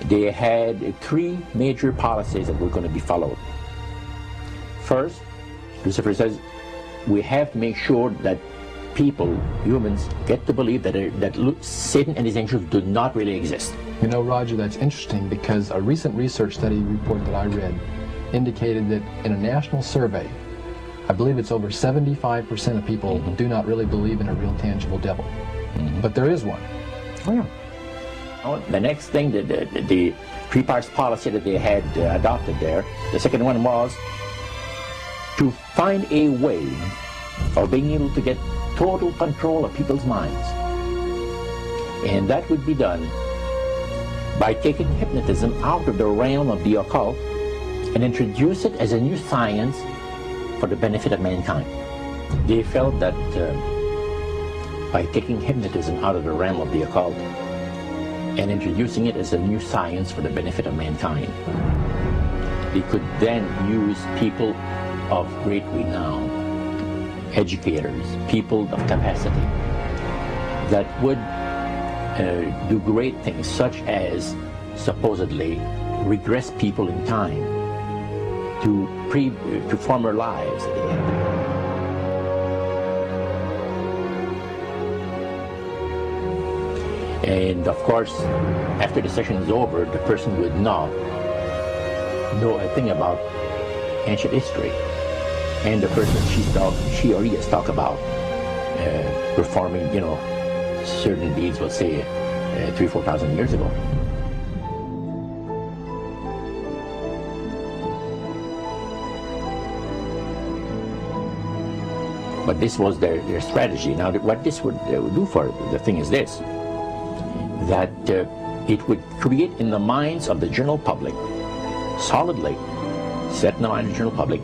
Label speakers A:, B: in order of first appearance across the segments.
A: they had three major policies that were going to be followed. First, Lucifer says, we have to make sure that people, humans, get to believe that Satan and his angels do not really exist.
B: You know, Roger, that's interesting because a recent research study report that I read indicated that in a national survey, I believe it's over 75% of people do not really believe in a real tangible devil. But there is one.
A: Oh, yeah. The next thing, the three parts policy that they had adopted there, the second one was to find a way of being able to get total control of people's minds. And that would be done by taking hypnotism out of the realm of the occult and introduce it as a new science for the benefit of mankind. They felt that by taking hypnotism out of the realm of the occult and introducing it as a new science for the benefit of mankind, they could then use people of great renown, educators, people of capacity, that would do great things, such as supposedly regress people in time to former lives that they had. And of course, after the session is over, the person would not know a thing about ancient history. And the person she or he has talked about performing, certain deeds, let's say, 3,000 or 4,000 years ago. But this was their strategy. Now, what this would do for the thing is this, that it would create in the minds of the general public, solidly set in the mind of the general public,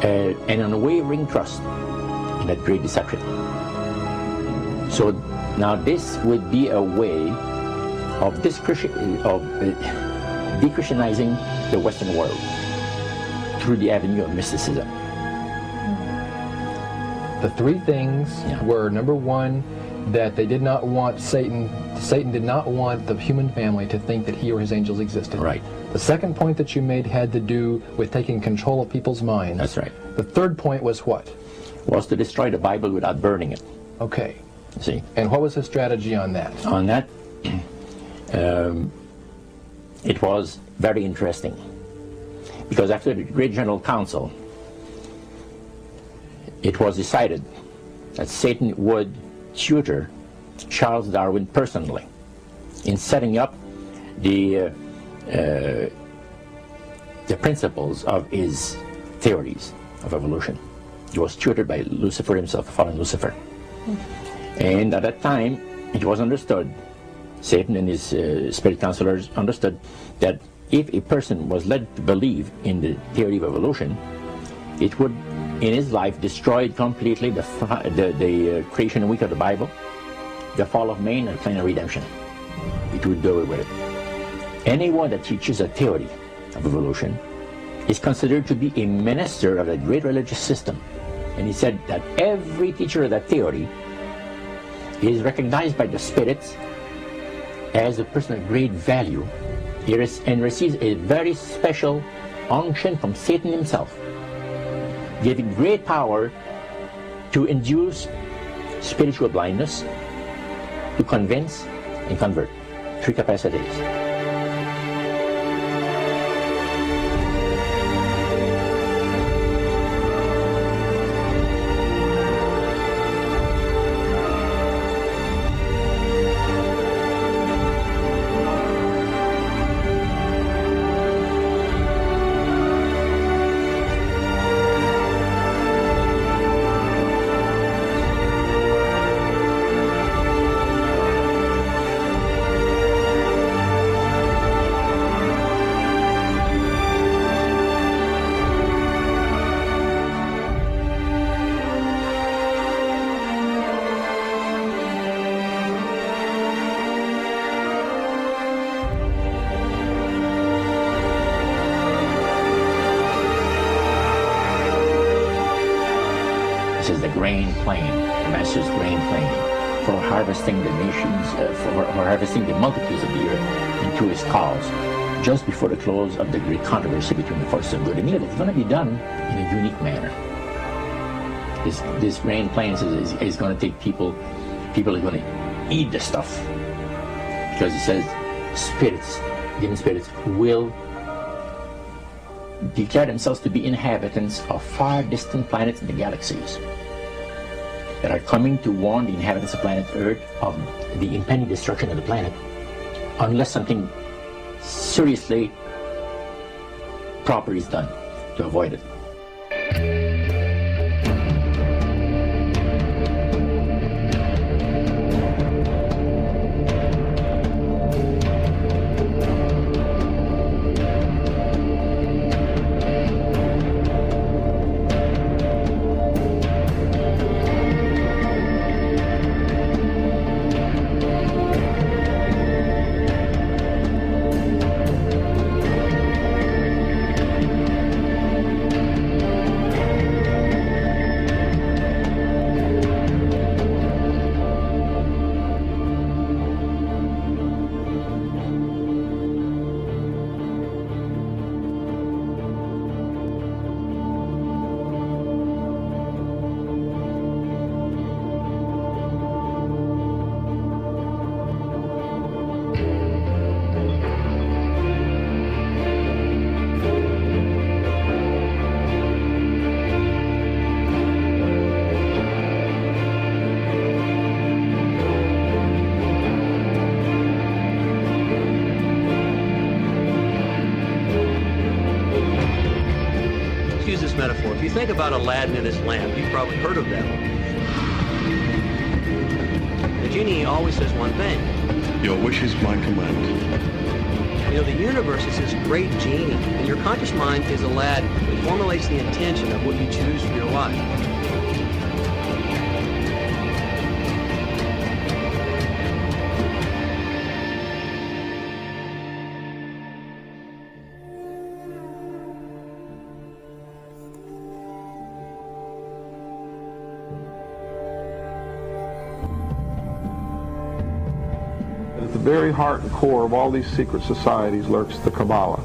A: an unwavering trust in that great deception. So now this would be a way of de-Christianizing the Western world through the avenue of mysticism.
B: The three things were, number one, that they did not want Satan did not want the human family to think that he or his angels existed.
A: Right.
B: The second point that you made had to do with taking control of people's minds.
A: That's right.
B: The third point was what?
A: Was to destroy the Bible without burning it.
B: Okay.
A: See?
B: And what was his strategy on that?
A: On that, it was very interesting. Because after the Great General Council, it was decided that Satan would tutor Charles Darwin personally in setting up the principles of his theories of evolution. He was tutored by Lucifer himself, fallen Lucifer. And at that time, it was understood, Satan and his spirit counselors understood, that if a person was led to believe in the theory of evolution, it would, in his life, destroy completely the creation week of the Bible, the fall of man, and the plan of redemption. It would do away with it. Anyone that teaches a theory of evolution is considered to be a minister of a great religious system. And he said that every teacher of that theory is recognized by the spirits as a person of great value and receives a very special unction from Satan himself, giving great power to induce spiritual blindness, to convince and convert. Three capacities. This is the grain plane, the master's grain plane. for harvesting the nations, for harvesting the multitudes of the earth into his cause, just before the close of the great controversy between the forces of good and evil. It's going to be done in a unique manner. This grain plants is going to take people are going to eat the stuff, because it says spirits, demon spirits, will declare themselves to be inhabitants of far distant planets in the galaxies that are coming to warn the inhabitants of planet Earth of the impending destruction of the planet unless something seriously proper is done to avoid it.
C: Metaphor. If you think about Aladdin and his lamp, you've probably heard of that one. The genie always says one thing.
D: Your wish is my command.
C: You know, the universe is this great genie, and your conscious mind is Aladdin. It formulates the intention of what you choose for your life.
E: At the very heart and core of all these secret societies lurks the Kabbalah.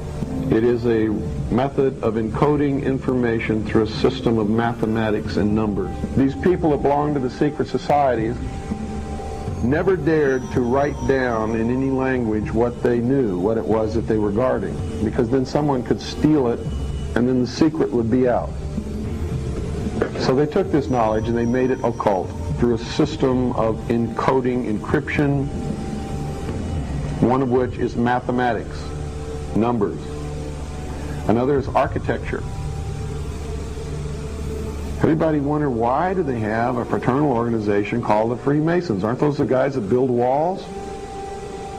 E: It is a method of encoding information through a system of mathematics and numbers. These people that belong to the secret societies never dared to write down in any language what they knew, what it was that they were guarding, because then someone could steal it and then the secret would be out. So they took this knowledge and they made it occult through a system of encoding, encryption, one of which is mathematics, numbers. Another is architecture. Everybody wonder, why do they have a fraternal organization called the Freemasons? Aren't those the guys that build walls?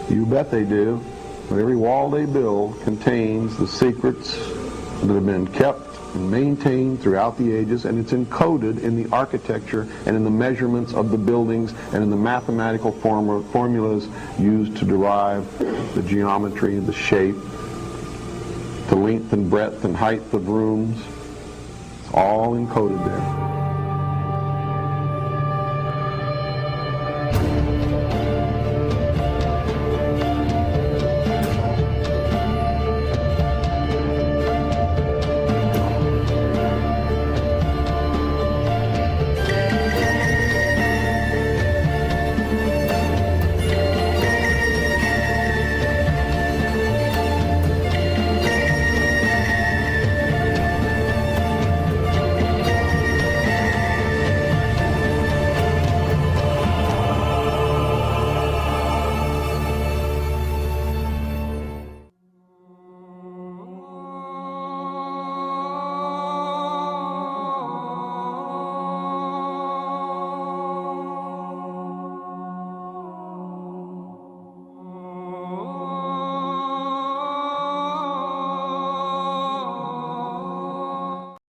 E: You bet they do. But every wall they build contains the secrets that have been kept and maintained throughout the ages, and it's encoded in the architecture and in the measurements of the buildings and in the mathematical formulas used to derive the geometry and the shape, the length and breadth and height of rooms. It's all encoded there.